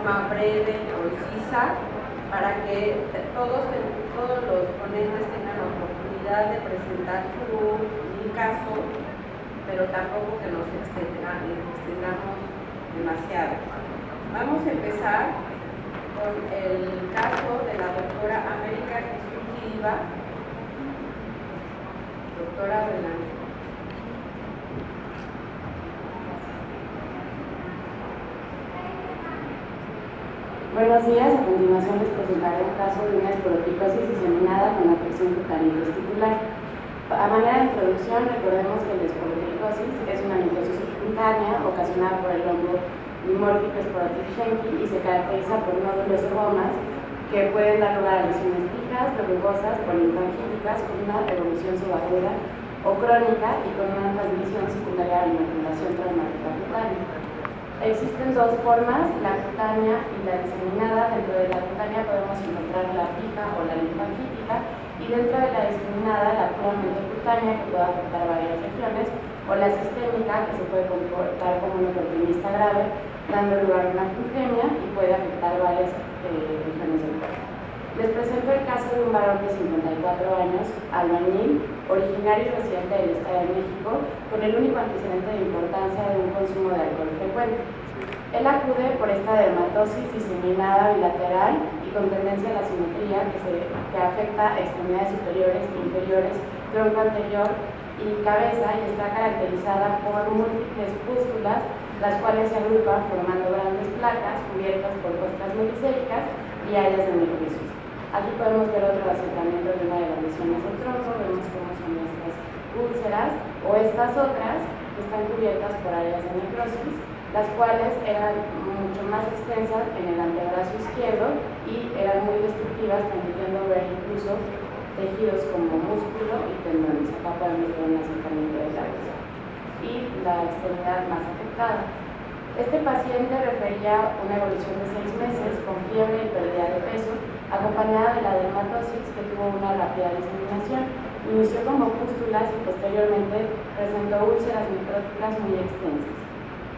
forma breve y concisa para que todos los ponentes tengan la oportunidad de presentar su caso, pero tampoco que nos extendamos demasiado. Vamos a empezar con el caso de la doctora América Jesús Silva. Doctora, adelante. Buenos días, a continuación les presentaré un caso de una esporoticosis diseminada con afección cutánea testicular. A manera de introducción, recordemos que la esporoticosis es una mitosis cutánea ocasionada por el hongo dimórfico Sporotic schenckii y se caracteriza por nódulos de gomas que pueden dar lugar a lesiones fijas, verrugosas o linfangíticas con una evolución subaguda o crónica y con una transmisión secundaria de inoculación traumática cutánea. Existen dos formas, la cutánea y la diseminada. Dentro de la cutánea podemos encontrar la fija o la linfangítica y dentro de la diseminada la puramente cutánea que puede afectar varias regiones o la sistémica que se puede comportar como un oportunista grave dando lugar a una fungemia y puede afectar varias regiones del cuerpo. Les presento el caso de un varón de 54 años, albañil, originario y residente del Estado de México, con el único antecedente de importancia de un consumo de alcohol frecuente. Él acude por esta dermatosis diseminada bilateral y con tendencia a la simetría que afecta a extremidades superiores e inferiores, tronco anterior y cabeza, y está caracterizada por múltiples pústulas, las cuales se agrupan formando grandes placas cubiertas por costras melicéricas y áreas de necrosis. Aquí podemos ver otro asentamiento de una de las lesiones del tronco, vemos cómo son estas úlceras o estas otras que están cubiertas por áreas de necrosis, las cuales eran mucho más extensas en el antebrazo izquierdo y eran muy destructivas, permitiendo ver incluso tejidos como músculo y tendones. Acá podemos ver un asentamiento de la cabeza y la extremidad más afectada. Este paciente refería una evolución de 6 meses con fiebre y pérdida de peso, acompañada de la dermatosis que tuvo una rápida diseminación. Inició como pústulas y posteriormente presentó úlceras necróticas muy extensas.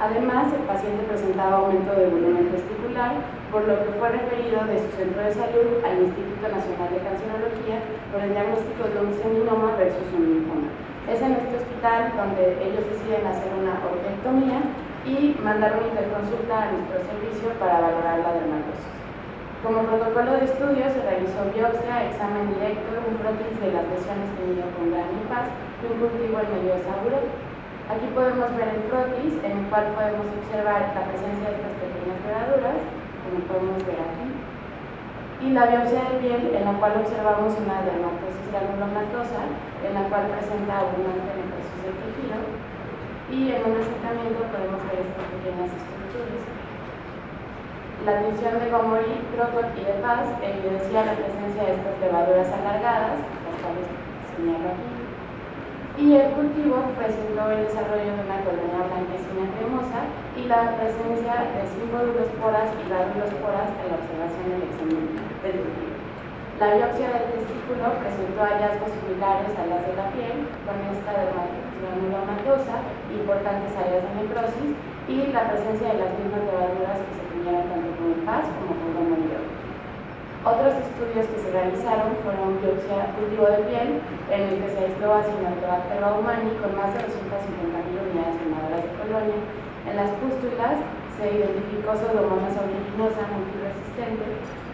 Además, el paciente presentaba aumento de volumen testicular, por lo que fue referido de su centro de salud al Instituto Nacional de Cancerología por el diagnóstico de un seminoma versus un linfoma. Es en este hospital donde ellos deciden hacer una orquiectomía y mandar una interconsulta a nuestro servicio para valorar la dermatosis. Como protocolo de estudio se realizó biopsia, examen directo, un frotis de las lesiones tenido con gran impas y un cultivo en medio de saburo. Aquí podemos ver el frotis, en el cual podemos observar la presencia de estas pequeñas quebraduras, como podemos ver aquí, y la biopsia de piel, en la cual observamos una dermatosis granulomatosa, en la cual presenta abundante necrosis del tejido, y en un asentamiento podemos ver estas pequeñas estructuras. La tinción de Gomori, Crocot y de Paz evidencia la presencia de estas levaduras alargadas, las cuales señalo aquí, y el cultivo presentó el desarrollo de una colonia blanquecina cremosa y la presencia de 5 durosporas y granulosporas en la observación del examen del cultivo. La biopsia del testículo presentó hallazgos similares a las de la piel, con esta dermatitis granulomatosa, importantes áreas de necrosis y la presencia de las mismas levaduras que se tenían tanto con el Paz como con Gomori. Otros estudios que se realizaron fueron biopsia cultivo de piel, en el que se aisló a Acinetobacter baumannii con más de 250.000 unidades formadoras de colonia. En las pústulas se identificó Pseudomonas aeruginosa multiresistente,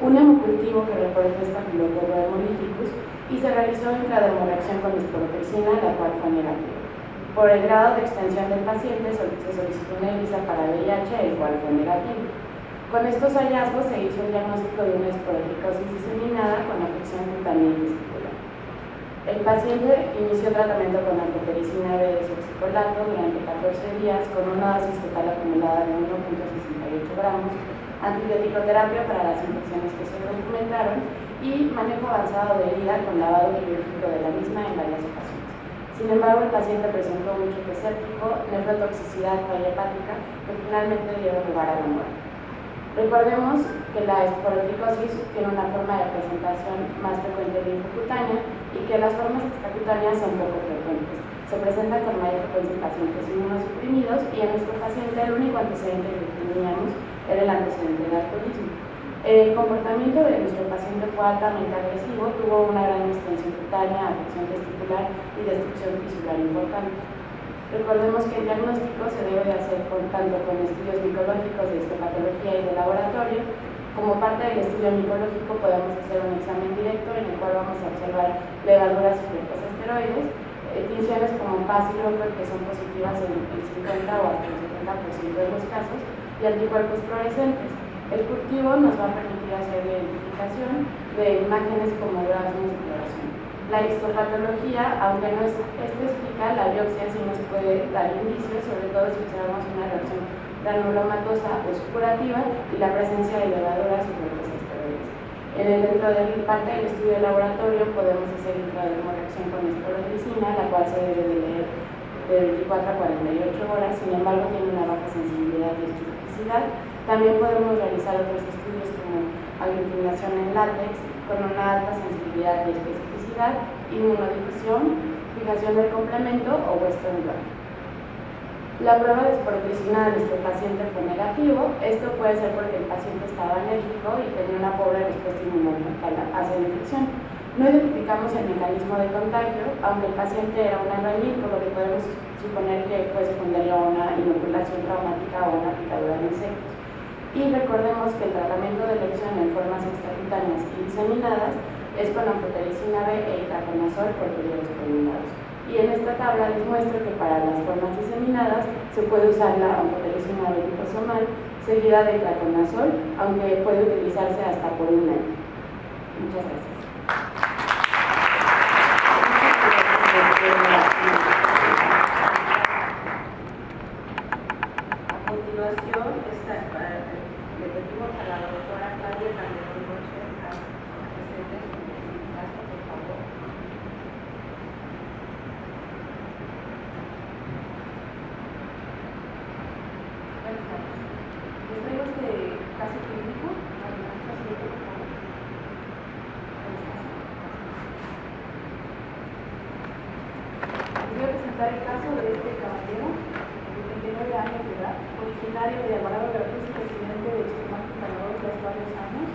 un hemocultivo que reportó Staphylococcus hemolyticus y se realizó intradermoreacción con esporotexina, la cual fue negativa. Por el grado de extensión del paciente se solicitó una ELISA para VIH, el cual fue negativo. Con estos hallazgos se hizo el diagnóstico de una esporoticosis diseminada con afección cutánea testicular. El paciente inició tratamiento con anfotericina B desoxicolato durante 14 días con una dosis total acumulada de 1.68 gramos, antibiótico-terapia para las infecciones que se documentaron y manejo avanzado de herida con lavado quirúrgico de la misma en varias ocasiones. Sin embargo, el paciente presentó un choque séptico, nefrotoxicidad hepática que finalmente dieron lugar a la muerte. Recordemos que la esporoticosis tiene una forma de presentación más frecuente linfocutánea y que las formas extracutáneas son poco frecuentes. Se presentan con mayor frecuencia en pacientes inmunosuprimidos y en nuestro paciente el único antecedente que teníamos era el antecedente de alcoholismo. El comportamiento de nuestro paciente fue altamente agresivo, tuvo una gran extensión cutánea, afección testicular y destrucción tisular importante. Recordemos que el diagnóstico se debe de hacer tanto con estudios micológicos de histopatología y de laboratorio. Como parte del estudio micológico podemos hacer un examen directo en el cual vamos a observar levaduras y esteroides, tinciones como PAS y Loper que son positivas en el 50 o hasta el 70% de los casos, y anticuerpos fluorescentes. El cultivo nos va a permitir hacer la identificación de imágenes como orgasmos de floración. La histopatología, aunque no es específica, la biopsia sí nos puede dar indicios, sobre todo si observamos una reacción granulomatosa o supurativa y la presencia de levaduras y corticosteroides. Dentro de parte del estudio de laboratorio podemos hacer intradermoreacción con esporoglicina, la cual se debe de leer de 24 a 48 horas, sin embargo tiene una baja sensibilidad y especificidad. También podemos realizar otros estudios como aglutinación en látex con una alta sensibilidad y especificidad, inmunodifusión, fijación del complemento o Western blot. La prueba de esporoglicina de nuestro paciente fue negativo. Esto puede ser porque el paciente estaba alérgico y tenía una pobre respuesta inmunológica hacia la infección. No identificamos el mecanismo de contagio, aunque el paciente era un albañil, por lo que podemos suponer que fue secundario a una inoculación traumática o una picadura de insectos. Y recordemos que el tratamiento de elección en formas extracutáneas y diseminadas es con anfotericina B e itraconazol por periodos prolongados. Y en esta tabla les muestro que para las formas diseminadas se puede usar la anfotericina B liposomal seguida de itraconazol, aunque puede utilizarse hasta por un año. Muchas gracias. A continuación, le pedimos a la doctora Claudia Calderón Roche a presente su caso, por favor. Buenas tardes. Les traigo este caso clínico. Voy a presentar el caso de este caballero, de 39 años de edad, originario de Alvarado, Veracruz, presidente de Chetumal, Quintana Roo, ya hace varios años.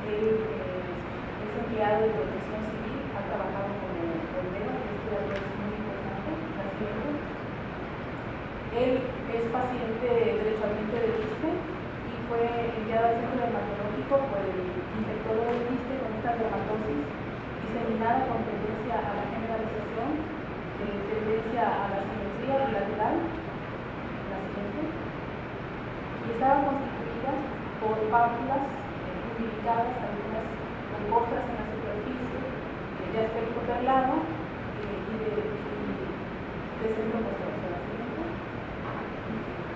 Él es empleado de protección civil, ha trabajado como bombero, esto es muy importante, la siguiente. Él es paciente derechohabiente del ISSSTE y fue enviado al centro dermatológico por el infectólogo del ISSSTE con esta dermatosis diseminada con tendencia a la generalización, tendencia a la simetría bilateral, la siguiente, y estaba constituida por pápulas umbilicadas, algunas con costras en la superficie, de aspecto perlado y de centro posterior.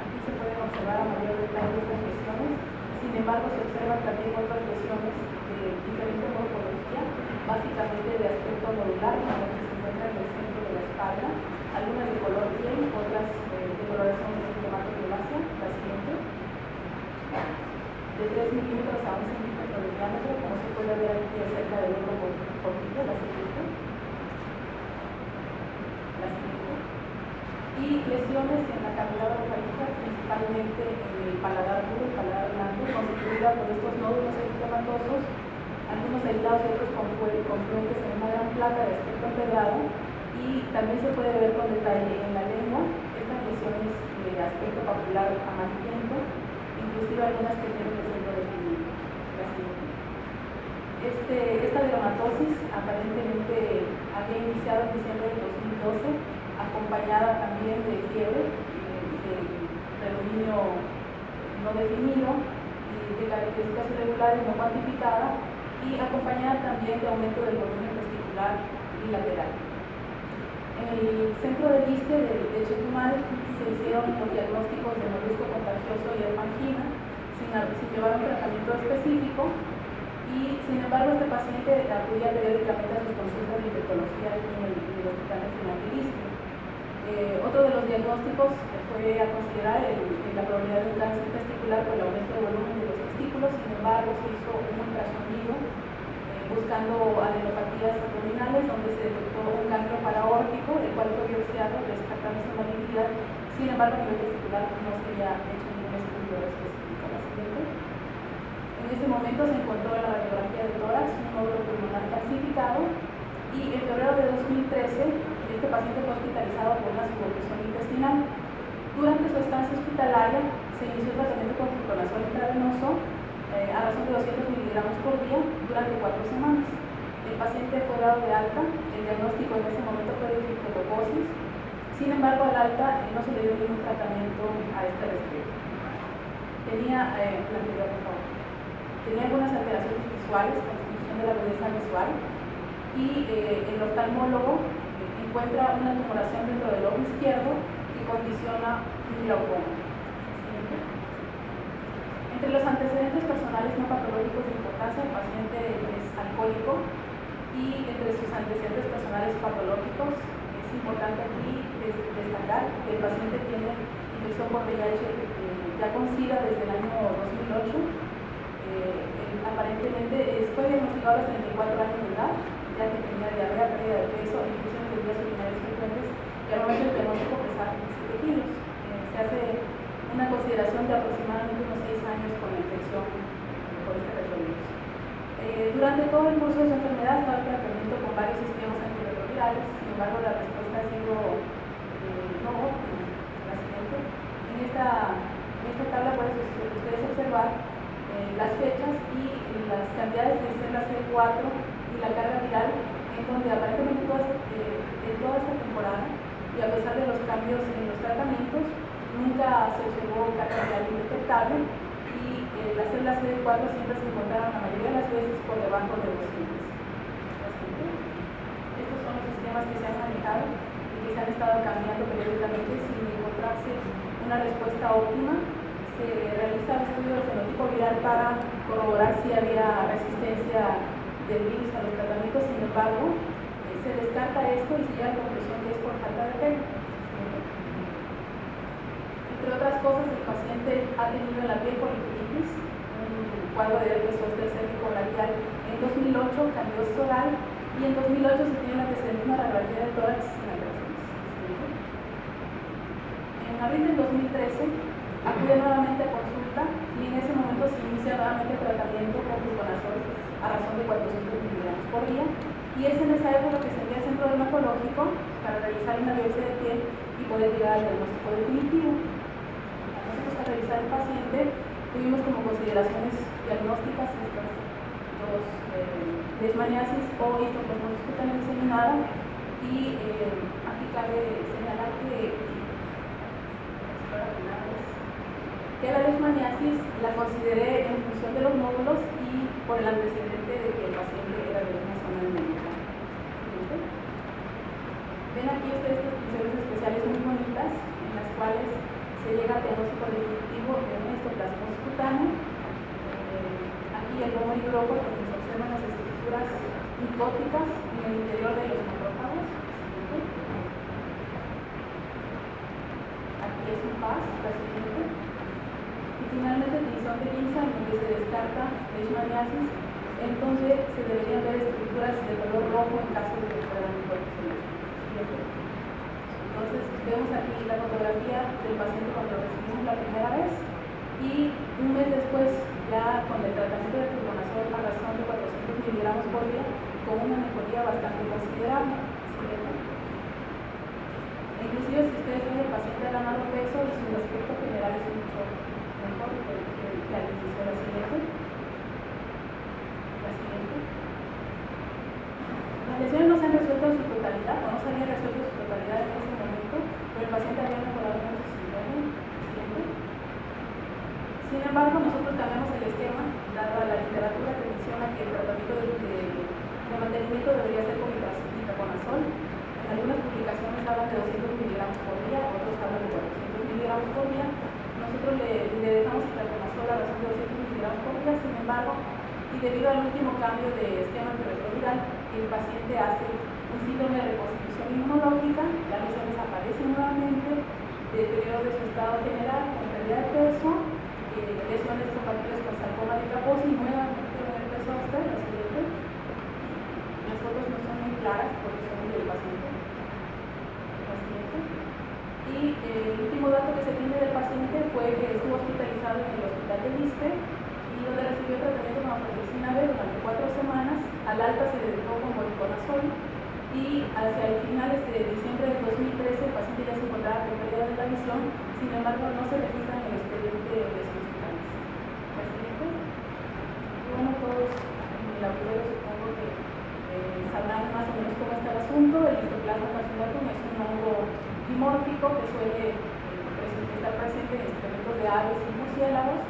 Aquí se pueden observar a mayor detalle estas lesiones, sin embargo se observan también otras lesiones de diferente morfología, básicamente de aspecto nodular, como las que se encuentran en el centro de la espalda, algunas de color piel, otras de coloración de hematoviolácea, la siguiente, de 3 milímetros a 1 centímetro de diámetro, como se puede ver aquí cerca del hombro cortito, la siguiente, y lesiones en la cavidad oral, principalmente en el paladar duro, el paladar blando, constituida por estos nódulos eritematosos, algunos aislados y otros confluentes en una gran placa de aspecto empedrado, y también se puede ver con detalle en la lengua estas lesiones de aspecto papular amarillento, inclusive algunas que tienen el centro definido. Esta dermatosis aparentemente había iniciado en diciembre de 2012, acompañada también de fiebre, de predominio no definido y de características irregulares no cuantificadas, y acompañada también de aumento del volumen testicular bilateral. En el centro del ISSSTE de Chetumal se hicieron los diagnósticos de molusco contagioso y hermangina sin llevar un tratamiento específico, y sin embargo este paciente acudía periódicamente a sus consultas de infectología aquí en el Hospital Regional de ISSSTE. Otro de los diagnósticos fue a considerar la probabilidad de un cáncer testicular por el aumento del volumen de los testículos. Sin embargo, se hizo un ultrasonido buscando adenopatías abdominales, donde se detectó un ganglio paraórtico, el cual fue biopsiado, descartando su malignidad. Sin embargo, a nivel testicular no se había hecho ningún estudio específico. ese momento se encontró en la radiografía de tórax un nódulo pulmonar calcificado y en febrero de 2013 este paciente fue hospitalizado por una suboclusión intestinal. Durante su estancia hospitalaria se inició el tratamiento con fluconazol intravenoso a razón de 200 miligramos por día durante 4 semanas. El paciente fue dado de alta, el diagnóstico en ese momento fue de criptococosis. Sin embargo, al alta no se le dio ningún tratamiento a este respecto. Tenía algunas alteraciones visuales, con disminución de la agudeza visual, y el oftalmólogo encuentra una tumoración dentro del ojo izquierdo que condiciona un glaucoma. Entre los antecedentes personales no patológicos de importancia, el paciente es alcohólico, y entre sus antecedentes personales patológicos es importante aquí destacar que el paciente tiene infección por VIH ya con SIDA desde el año 2008. Aparentemente fue diagnosticado a los 34 años de edad, ya que tenía diarrea, pérdida de peso, infecciones de vías urinarias frecuentes, y al momento del diagnóstico pesaba 17 kilos. Se hace una consideración de aproximadamente unos 6 años con la infección por este retrovirus. Durante todo el curso de su enfermedad estaba en tratamiento con varios sistemas antirretrovirales, sin embargo la respuesta ha sido no óptima. La siguiente. En esta tabla pueden ustedes observar las fechas y las cantidades de células CD4 y la carga viral, en donde aparentemente en toda esta temporada, y a pesar de los cambios en los tratamientos, nunca se observó carga viral indetectable, y las células CD4 siempre se encontraron la mayoría de las veces por debajo de 200. Estos son los sistemas que se han manejado y que se han estado cambiando periódicamente sin encontrarse una respuesta óptima. Se realiza el estudio del fenotipo viral para corroborar si había resistencia del virus a los tratamientos, sin embargo, se descarta esto y se llega a la conclusión que es por falta de pelo. Entre otras cosas, el paciente ha tenido en la piel polipelitis, un cuadro de herpes zóster cérvico labial en 2008, candidiosis oral, y en 2008 se tiene la antecedente una radiografía de tórax sin alteraciones. En abril del 2013 acude nuevamente a consulta y en ese momento se inicia nuevamente el tratamiento con fluconazol a razón de 400 miligramos por día, y es en esa época que se envía al centro dermatológico para realizar una biopsia de piel y poder llegar al diagnóstico definitivo. Nosotros al revisar el paciente tuvimos como consideraciones diagnósticas estas dos leishmaniasis o histoplasmosis cutánea diseminada, y aquí cabe señalar que la leishmaniasis la consideré en función de los nódulos y por el antecedente de que el paciente era de una zona endémica. Ven aquí ustedes estas pinceles especiales muy bonitas en las cuales se llega al diagnóstico definitivo de una histoplasmosis cutánea. Aquí el lomo hidropo, donde se observan las estructuras micóticas en el interior de los macrófagos. Aquí es un PAS, la siguiente. Y finalmente tinción de pinza, en donde se descarta leishmaniasis, entonces se deberían ver estructuras de color rojo en caso de que fueran micóticos. Entonces vemos aquí la fotografía del paciente cuando lo recibimos la primera vez, y un mes después ya con el tratamiento de fluconazol a razón de 400 miligramos por día, con una mejoría bastante considerable. Inclusive si ustedes ven, el paciente ha ganado peso y su aspecto general es mucho mejor que al inicio. La siguiente. Las lesiones no se han resuelto en su totalidad, o no se habían resuelto en su totalidad en ese momento, pero el paciente había mejorado mucho significativamente. Sin embargo, nosotros cambiamos el esquema, dada la literatura que menciona que el tratamiento de mantenimiento debería ser con itraconazol. En algunas publicaciones hablan de 200 miligramos por día, otros hablan de 400 miligramos por día. Nosotros le dejamos itraconazol a razón de 200 miligramos por día, sin embargo, y debido al último cambio de esquema antirretroviral, el paciente hace un síndrome de reconstitución inmunológica, las lesiones aparecen nuevamente, deterioro de su estado general, con pérdida de peso, lesiones compatibles con sarcoma de Kaposi y nuevamente con herpes zóster. La siguiente. Las fotos no son muy claras porque son del paciente. La siguiente. Y el último dato que se tiene del paciente fue que estuvo hospitalizado en el hospital de Liste, y y donde recibió tratamiento con anfotericina B durante 4 semanas. Al alta se dedicó con voriconazol y hacia el finales de diciembre del 2013 el paciente ya se encontraba con pérdida de la visión, sin embargo no se registra en el expediente de hospitales. Y bueno, todos en el auditorio supongo que sabrán más o menos cómo está el asunto. El histoplasma calcium es un hongo dimórfico que suele estar presente en excrementos de aves y murciélagos.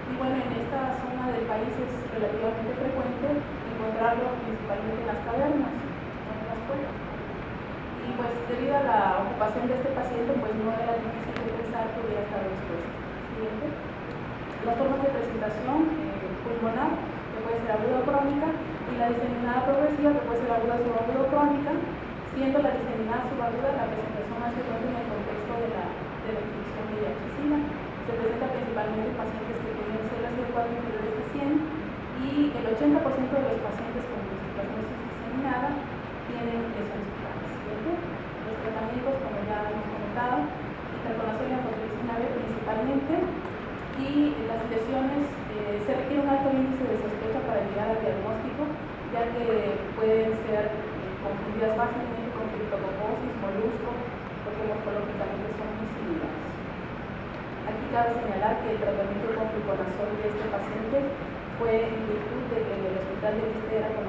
Y bueno, en esta zona del país es relativamente frecuente encontrarlo principalmente en las cavernas, no en las cuevas. Y pues debido a la ocupación de este paciente, pues no era difícil de pensar que hubiera estado expuesto. Siguiente. Las formas de presentación pulmonar, que puede ser aguda o crónica, y la diseminada progresiva, que puede ser aguda, subaguda o crónica, siendo la diseminada subaguda la presentación más frecuente en el contexto de la infección de VIH-Sida. Se presenta principalmente en pacientes que tienen células CD4 inferiores a 100 y el 80% de los pacientes con toxoplasmosis diseminada tienen lesiones cutáneas. Los tratamientos, como ya hemos comentado, itraconazol y anfotericina B principalmente, y las lesiones se requiere un alto índice de sospecha para llegar al diagnóstico, ya que pueden ser confundidas fácilmente con criptococosis, molusco, porque morfológicamente son muy similares. Aquí cabe señalar que el tratamiento con fluconazol de este paciente fue en virtud de que en el hospital de Vista era con